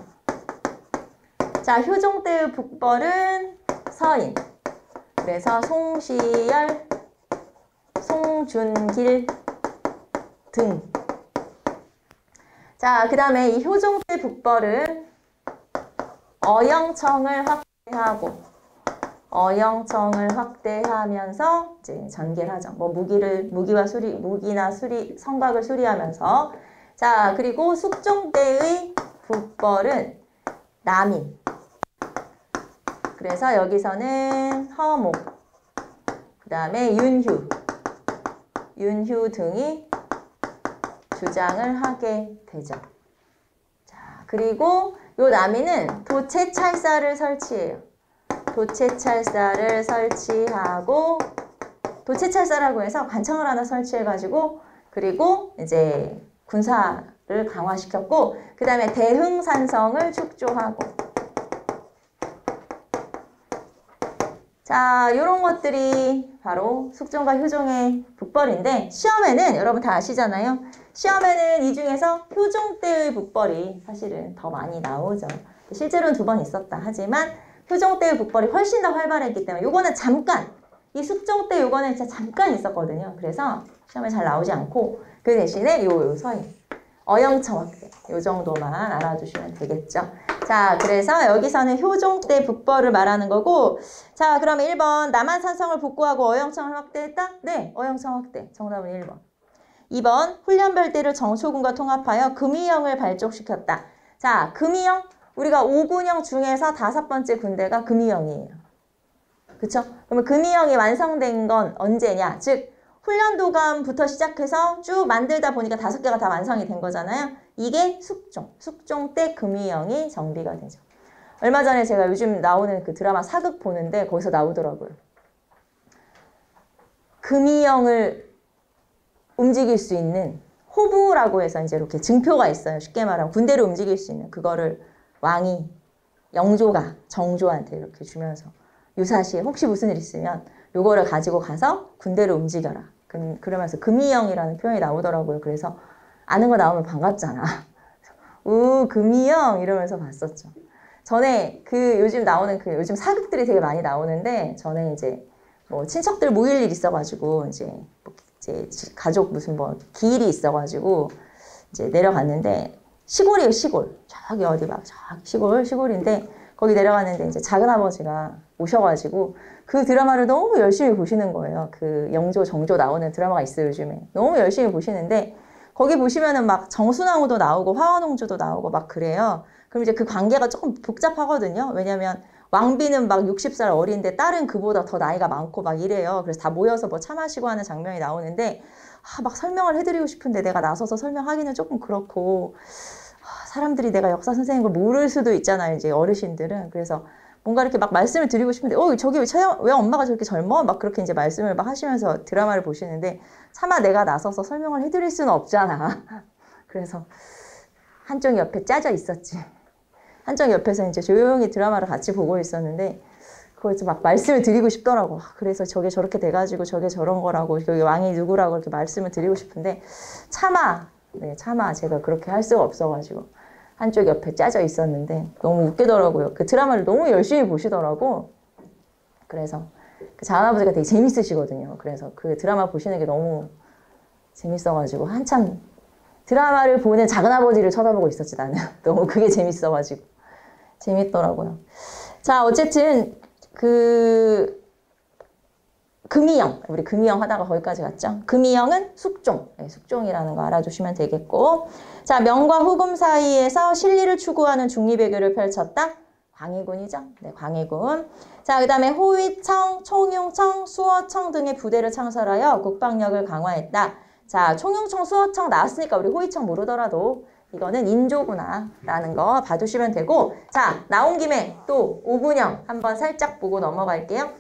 자, 효종 때의 북벌은 서인. 그래서 송시열, 송준길 등. 자, 그 다음에 이 효종 때 북벌은 어영청을 확대하면서 이제 전개를 하죠. 뭐 무기나 성곽을 수리하면서. 자, 그리고 숙종 때의 북벌은 남인. 그래서 여기서는 허목, 그 다음에 윤휴 등이 주장을 하게 되죠. 자, 그리고 요 남인은 도채찰사를 설치해요. 도채찰사를 설치하고, 도채찰사라고 해서 관청을 하나 설치해가지고, 그리고 이제 군사를 강화시켰고, 그 다음에 대흥산성을 축조하고. 자, 요런 것들이 바로 숙종과 효종의 북벌인데, 시험에는 여러분 다 아시잖아요. 시험에는 이 중에서 효종 때의 북벌이 사실은 더 많이 나오죠. 실제로는 두 번 있었다 하지만 효종 때의 북벌이 훨씬 더 활발했기 때문에 요거는 잠깐, 이 숙종 때 요거는 진짜 잠깐 있었거든요. 그래서 시험에 잘 나오지 않고 그 대신에 요 서인, 어영청 확대 요 정도만 알아두시면 되겠죠. 자, 그래서 여기서는 효종 때 북벌을 말하는 거고, 자, 그러면 1번 남한산성을 복구하고 어영청을 확대했다? 네, 어영청 확대. 정답은 1번. 2번 훈련별대를 정초군과 통합하여 금이영을 발족시켰다. 자, 금이영, 우리가 5군영 중에서 5번째 군대가 금이영이에요. 그쵸? 그러면 금이영이 완성된 건 언제냐? 즉 훈련도감부터 시작해서 쭉 만들다 보니까 5개가 다 완성이 된 거잖아요. 이게 숙종 때 금이영이 정비가 되죠. 얼마 전에 제가 요즘 나오는 그 드라마 사극 보는데 거기서 나오더라고요. 금이영을 움직일 수 있는 호부라고 해서 이제 이렇게 증표가 있어요. 쉽게 말하면 군대를 움직일 수 있는 그거를 왕이 영조가 정조한테 이렇게 주면서 유사시에 혹시 무슨 일 있으면 요거를 가지고 가서 군대를 움직여라. 그러면서 금이영이라는 표현이 나오더라고요. 그래서 아는 거 나오면 반갑잖아. 우 금이영 이러면서 봤었죠. 전에 그 요즘 나오는 그 요즘 사극들이 되게 많이 나오는데 전에 이제 뭐 친척들 모일 일 있어가지고 이제 가족 무슨 뭐 기일이 있어가지고 이제 내려갔는데 시골이에요, 시골. 저기 어디 막 저기 시골인데 거기 내려갔는데 이제 작은아버지가 오셔가지고 그 드라마를 너무 열심히 보시는 거예요. 그 영조, 정조 나오는 드라마가 있어요, 요즘에. 너무 열심히 보시는데 거기 보시면은 막 정순왕후도 나오고 화원홍주도 나오고 막 그래요. 그럼 이제 그 관계가 조금 복잡하거든요. 왜냐면 왕비는 막 60살 어린데 딸은 그보다 더 나이가 많고 막 이래요. 그래서 다 모여서 뭐 차 마시고 하는 장면이 나오는데 막 설명을 해드리고 싶은데 내가 나서서 설명하기는 조금 그렇고 사람들이 내가 역사 선생님인 걸 모를 수도 있잖아요. 이제 어르신들은. 그래서 뭔가 이렇게 막 말씀을 드리고 싶은데 저기 왜 엄마가 저렇게 젊어? 막 그렇게 이제 말씀을 막 하시면서 드라마를 보시는데 차마 내가 나서서 설명을 해드릴 수는 없잖아. 그래서 한쪽 옆에 짜져 있었지. 한쪽 옆에서 이제 조용히 드라마를 같이 보고 있었는데 그걸 막 말씀을 드리고 싶더라고. 그래서 저게 저렇게 돼가지고 저게 저런 거라고 저기 왕이 누구라고 이렇게 말씀을 드리고 싶은데 차마 제가 그렇게 할 수가 없어가지고 한쪽 옆에 짜져 있었는데 너무 웃기더라고요. 그 드라마를 너무 열심히 보시더라고. 그래서 그 작은아버지가 되게 재밌으시거든요. 그래서 그 드라마 보시는 게 너무 재밌어가지고 한참 드라마를 보는 작은아버지를 쳐다보고 있었지 나는. 너무 그게 재밌어가지고. 재밌더라고요. 자, 어쨌든 금이형, 우리 금이형 하다가 거기까지 갔죠. 금이형은 숙종, 숙종이라는 거 알아두시면 되겠고, 자, 명과 후금 사이에서 실리를 추구하는 중리배교를 펼쳤다. 광해군이죠. 네, 광해군. 자, 그 다음에 호위청, 총용청, 수어청 등의 부대를 창설하여 국방력을 강화했다. 자, 총용청, 수어청 나왔으니까 우리 호위청 모르더라도 이거는 인조구나 라는 거 봐두시면 되고, 자, 나온 김에 또 오군영 한번 살짝 보고 넘어갈게요.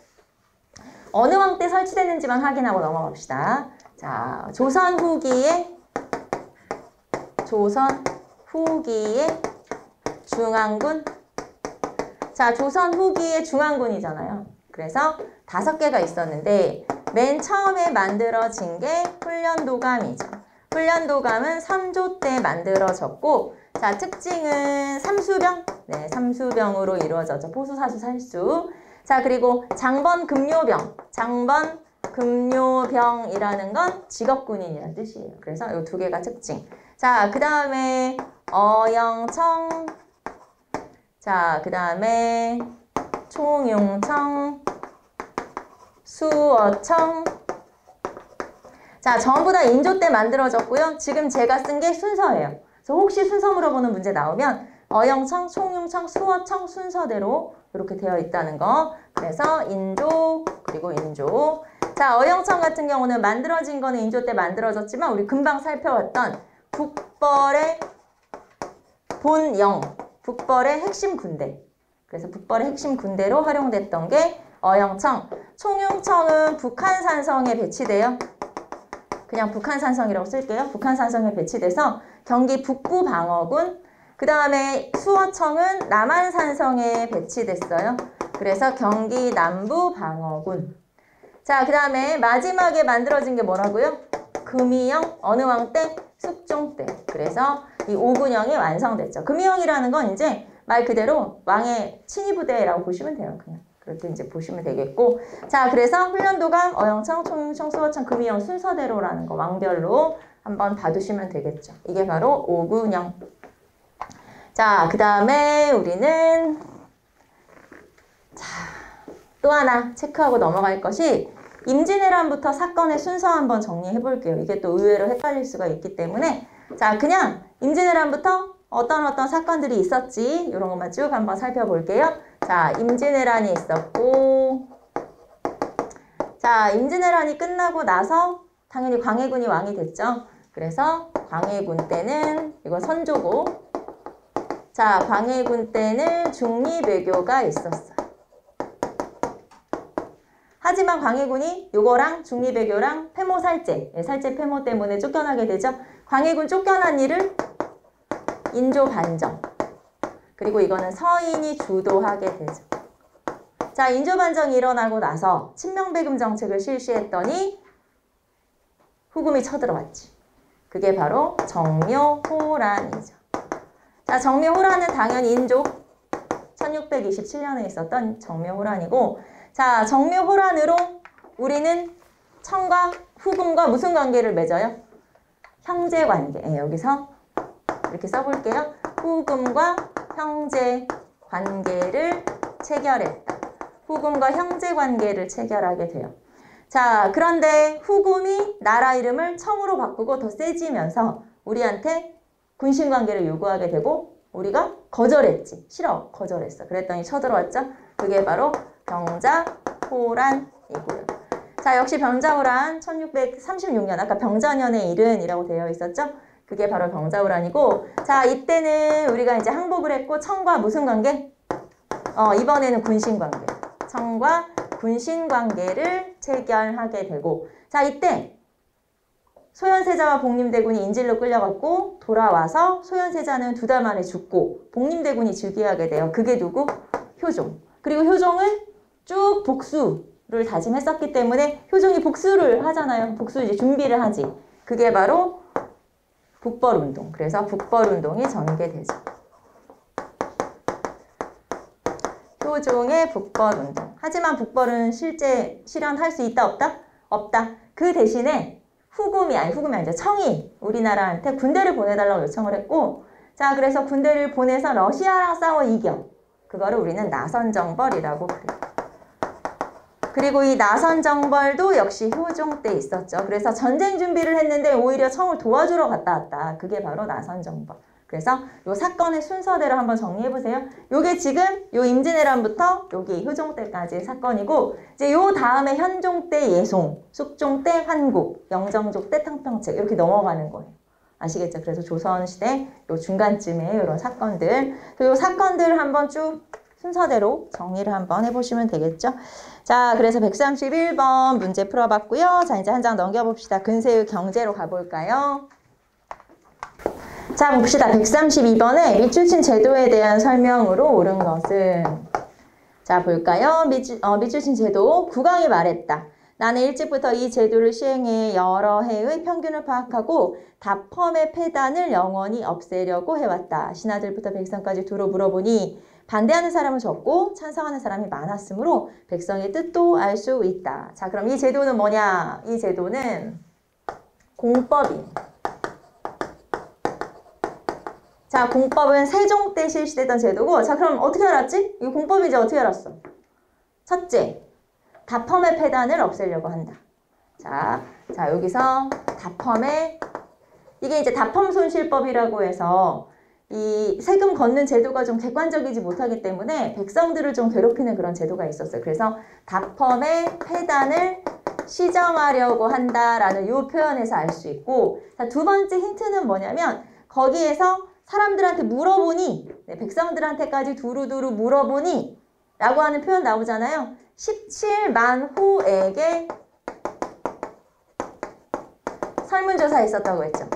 어느 왕 때 설치됐는지만 확인하고 넘어갑시다. 자, 조선 후기의 중앙군. 자, 조선 후기의 중앙군이잖아요. 그래서 5개가 있었는데 맨 처음에 만들어진 게 훈련도감이죠. 훈련도감은 3조 때 만들어졌고, 자, 특징은 삼수병, 네, 삼수병으로 이루어졌죠. 포수, 사수, 살수. 자, 그리고 장번금요병, 장번금요병이라는 건 직업군인이라는 뜻이에요. 그래서 이 2개가 특징. 자, 그 다음에 어영청, 자, 그 다음에 총용청, 수어청. 자, 전부 다 인조 때 만들어졌고요. 지금 제가 쓴 게 순서예요. 그래서 혹시 순서 물어보는 문제 나오면 어영청, 총용청, 수어청 순서대로 이렇게 되어 있다는 거. 그래서 인조, 그리고 인조. 자, 어영청 같은 경우는 만들어진 거는 인조 때 만들어졌지만 우리 금방 살펴봤던 북벌의 본영, 북벌의 핵심 군대. 그래서 북벌의 핵심 군대로 활용됐던 게 어영청. 총용청은 북한산성에 배치돼요. 그냥 북한산성이라고 쓸게요. 북한산성에 배치돼서 경기 북부방어군. 그 다음에 수어청은 남한산성에 배치됐어요. 그래서 경기 남부방어군. 자, 그 다음에 마지막에 만들어진 게 뭐라고요? 금이형, 어느 왕 때? 숙종 때. 그래서 이 오군형이 완성됐죠. 금이형이라는 건 이제 말 그대로 왕의 친위부대라고 보시면 돼요. 그냥 그렇게 이제 보시면 되겠고. 자, 그래서 훈련도감, 어영청, 총용청, 수어청, 금이형 순서대로라는 거 왕별로 한번 봐두시면 되겠죠. 이게 바로 오군형. 자, 그 다음에 우리는 또 하나 체크하고 넘어갈 것이 임진왜란부터 사건의 순서 한번 정리해 볼게요. 이게 또 의외로 헷갈릴 수가 있기 때문에 자, 그냥 임진왜란부터 어떤 사건들이 있었지 이런 것만 쭉 한번 살펴볼게요. 자, 임진왜란이 있었고, 자, 임진왜란이 끝나고 나서 당연히 광해군이 왕이 됐죠. 그래서 광해군 때는 이거 선조고, 자, 광해군 때는 중리배교가 있었어요. 하지만 광해군이 요거랑 중리배교랑 폐모살제, 살제 폐모 때문에 쫓겨나게 되죠. 광해군 쫓겨난 일을 인조반정. 그리고 이거는 서인이 주도하게 되죠. 자, 인조반정이 일어나고 나서 친명배금 정책을 실시했더니 후금이 쳐들어왔지. 그게 바로 정묘호란이죠. 자, 정묘호란은 당연히 인조 1627년에 있었던 정묘호란이고, 자, 정묘호란으로 우리는 청과 후금과 무슨 관계를 맺어요? 형제관계. 여기서 이렇게 써볼게요. 후금과 형제관계를 체결했다. 후금과 형제관계를 체결하게 돼요. 자, 그런데 후금이 나라 이름을 청으로 바꾸고 더 세지면서 우리한테 군신관계를 요구하게 되고 우리가 거절했지. 싫어. 거절했어. 그랬더니 쳐들어왔죠. 그게 바로 병자호란이고요. 자, 역시 병자호란 1636년, 아까 병자년의 일은이라고 되어 있었죠. 그게 바로 병자호란이고, 자, 이때는 우리가 이제 항복을 했고 청과 무슨 관계? 이번에는 군신관계. 청과 군신관계를 체결하게 되고, 자, 이때 소현세자와 복림대군이 인질로 끌려갔고 돌아와서 소현세자는 2달 만에 죽고 복림대군이 즉위하게 돼요. 그게 누구? 효종. 그리고 효종은 쭉 복수를 다짐했었기 때문에 효종이 복수를 하잖아요. 복수 이제 준비를 하지. 그게 바로 북벌운동. 그래서 북벌운동이 전개되죠. 효종의 북벌운동. 하지만 북벌은 실제 실현할 수 있다 없다? 없다. 그 대신에 후금이 아니죠. 청이 우리나라한테 군대를 보내달라고 요청을 했고, 자 그래서 군대를 보내서 러시아랑 싸워 이겨. 그거를 우리는 나선정벌이라고 그래요. 그리고 이 나선정벌도 역시 효종 때 있었죠. 그래서 전쟁 준비를 했는데 오히려 청을 도와주러 갔다 왔다. 그게 바로 나선정벌. 그래서 요 사건의 순서대로 한번 정리해보세요. 요게 지금 요 임진왜란부터 여기 효종 때까지의 사건이고, 이제 요 다음에 현종 때 예송, 숙종 때 한국, 영정족 때 탕평책 이렇게 넘어가는 거예요. 아시겠죠? 그래서 조선시대 요 중간쯤에 이런 사건들, 요 사건들 한번 쭉 순서대로 정리를 한번 해보시면 되겠죠? 자, 그래서 131번 문제 풀어봤고요. 자, 이제 한 장 넘겨봅시다. 근세의 경제로 가볼까요? 자, 봅시다. 132번에 밑줄친 제도에 대한 설명으로 옳은 것은, 자, 볼까요? 밑줄친 제도. 국왕이 말했다. 나는 일찍부터 이 제도를 시행해 여러 해의 평균을 파악하고 다펌의 폐단을 영원히 없애려고 해왔다. 신하들부터 백성까지 두루 물어보니 반대하는 사람은 적고 찬성하는 사람이 많았으므로 백성의 뜻도 알 수 있다. 자, 그럼 이 제도는 뭐냐? 이 제도는 공법입니다. 자, 공법은 세종 때 실시됐던 제도고, 자, 그럼 어떻게 알았지? 이거 공법이지. 어떻게 알았어? 첫째, 다펌의 폐단을 없애려고 한다. 자, 여기서 다펌의, 이게 이제 다펌손실법이라고 해서 이 세금 걷는 제도가 좀 객관적이지 못하기 때문에 백성들을 좀 괴롭히는 그런 제도가 있었어요. 그래서 다펌의 폐단을 시정하려고 한다라는 이 표현에서 알 수 있고, 자, 두 번째 힌트는 뭐냐면 거기에서 사람들한테 물어보니, 백성들한테까지 두루두루 물어보니 라고 하는 표현 나오잖아요. 17만 호에게 설문조사 있었다고 했죠.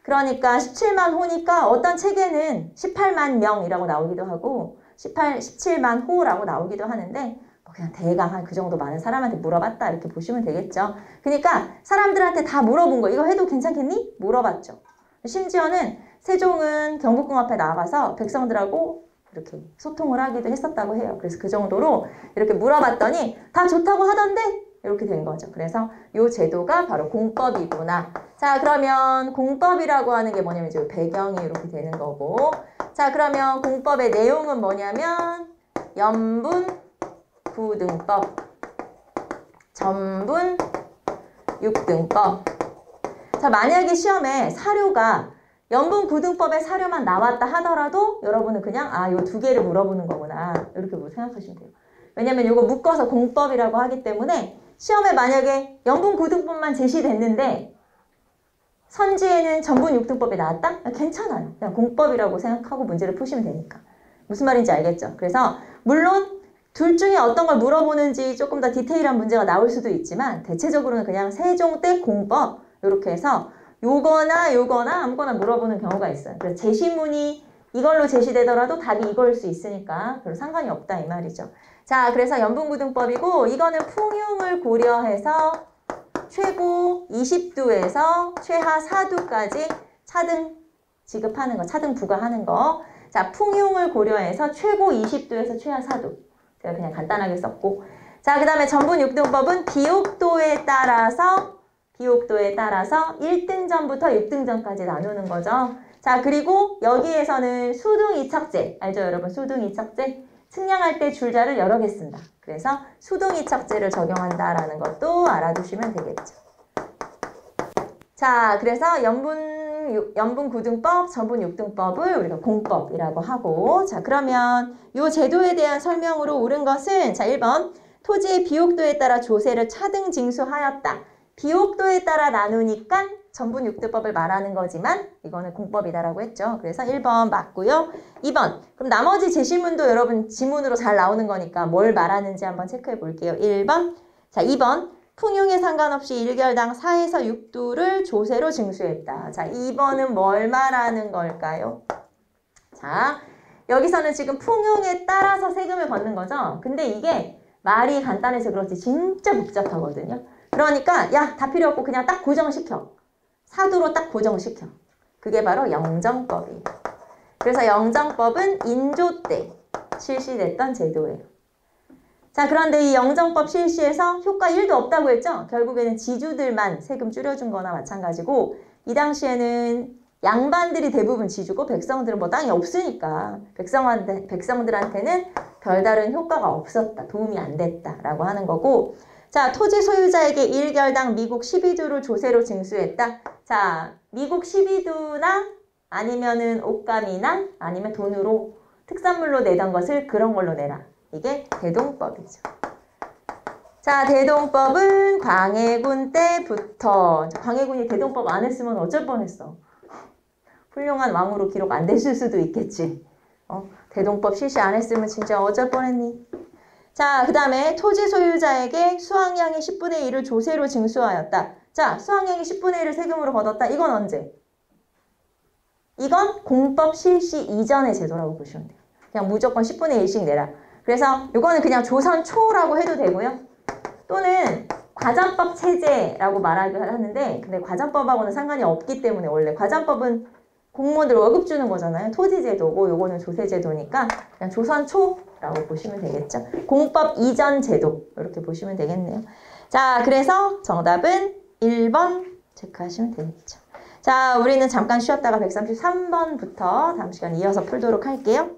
그러니까 17만 호니까 어떤 책에는 18만 명이라고 나오기도 하고 17만 호라고 나오기도 하는데 그냥 대강 한 그 정도 많은 사람한테 물어봤다 이렇게 보시면 되겠죠. 그러니까 사람들한테 다 물어본 거, 이거 해도 괜찮겠니? 물어봤죠. 심지어는 세종은 경복궁 앞에 나가서 백성들하고 이렇게 소통을 하기도 했었다고 해요. 그래서 그 정도로 이렇게 물어봤더니 다 좋다고 하던데 이렇게 된 거죠. 그래서 이 제도가 바로 공법이구나. 자, 그러면 공법이라고 하는 게 뭐냐면 이제 배경이 이렇게 되는 거고, 자, 그러면 공법의 내용은 뭐냐면 연분 구등법, 전분 육등법. 자, 만약에 시험에 사료가 연분 구등법의 사료만 나왔다 하더라도 여러분은 그냥 요 두 개를 물어보는 거구나 이렇게 생각하시면 돼요. 왜냐면 이거 묶어서 공법이라고 하기 때문에 시험에 만약에 연분 구등법만 제시됐는데 선지에는 전분 육등법이 나왔다? 괜찮아요. 그냥 공법이라고 생각하고 문제를 푸시면 되니까. 무슨 말인지 알겠죠? 그래서 물론 둘 중에 어떤 걸 물어보는지 조금 더 디테일한 문제가 나올 수도 있지만 대체적으로는 그냥 세종 때 공법 이렇게 해서 요거나 아무거나 물어보는 경우가 있어요. 그래서 제시문이 이걸로 제시되더라도 답이 이거일 수 있으니까 별로 상관이 없다 이 말이죠. 자, 그래서 연분구등법이고 이거는 풍흉을 고려해서 최고 20도에서 최하 4도까지 차등 지급하는 거, 차등 부과하는 거. 자, 풍흉을 고려해서 최고 20도에서 최하 4도. 제가 그냥 간단하게 썼고. 자, 그 다음에 전분 육등법은 비옥도에 따라서 1등전부터 6등전까지 나누는 거죠. 자, 그리고 여기에서는 수등이척제, 알죠 여러분? 수등이척제. 측량할 때 줄자를 여러 개 쓴다. 그래서 수등이척제를 적용한다라는 것도 알아두시면 되겠죠. 자, 그래서 연분 구등법, 전분 육등법을 우리가 공법이라고 하고, 자, 그러면 이 제도에 대한 설명으로 옳은 것은, 자, 1번 토지의 비옥도에 따라 조세를 차등 징수하였다. 비옥도에 따라 나누니까 전분 육등법을 말하는 거지만 이거는 공법이다라고 했죠. 그래서 1번 맞고요. 2번, 그럼 나머지 제시문도 여러분 지문으로 잘 나오는 거니까 뭘 말하는지 한번 체크해 볼게요. 1번, 자, 2번 풍요에 상관없이 1결당 4에서 6도를 조세로 징수했다. 자, 2번은 뭘 말하는 걸까요? 자, 여기서는 지금 풍요에 따라서 세금을 걷는 거죠. 근데 이게 말이 간단해서 그렇지 진짜 복잡하거든요. 그러니까 야, 다 필요 없고 그냥 딱 고정시켜. 사도로 딱 고정시켜. 그게 바로 영정법이에요. 그래서 영정법은 인조 때 실시됐던 제도예요. 자, 그런데 이 영정법 실시에서 효과 1도 없다고 했죠? 결국에는 지주들만 세금 줄여준 거나 마찬가지고 이 당시에는 양반들이 대부분 지주고 백성들은 뭐 땅이 없으니까 백성들한테는 별다른 효과가 없었다. 도움이 안 됐다라고 하는 거고 자, 토지 소유자에게 1결당 미국 12두를 조세로 징수했다. 자, 미국 12두나 아니면은 옷감이나 아니면 돈으로 특산물로 내던 것을 그런 걸로 내라. 이게 대동법이죠. 자, 대동법은 광해군 때부터 광해군이 대동법 안 했으면 어쩔 뻔했어. 훌륭한 왕으로 기록 안 됐을 수도 있겠지. 대동법 실시 안 했으면 진짜 어쩔 뻔했니? 자, 그 다음에 토지 소유자에게 수확량의 10분의 1을 조세로 징수하였다. 자, 수확량의 10분의 1을 세금으로 걷었다. 이건 언제? 이건 공법 실시 이전의 제도라고 보시면 돼요. 그냥 무조건 10분의 1씩 내라. 그래서 이거는 그냥 조선 초라고 해도 되고요. 또는 과장법 체제라고 말하기도 하는데 근데 과장법하고는 상관이 없기 때문에 원래 과장법은 공무원들 월급 주는 거잖아요. 토지제도고 요거는 조세제도니까 그냥 조선 초라고 보시면 되겠죠. 공법 이전 제도 이렇게 보시면 되겠네요. 자, 그래서 정답은 1번 체크하시면 되겠죠. 자, 우리는 잠깐 쉬었다가 133번부터 다음 시간 이어서 풀도록 할게요.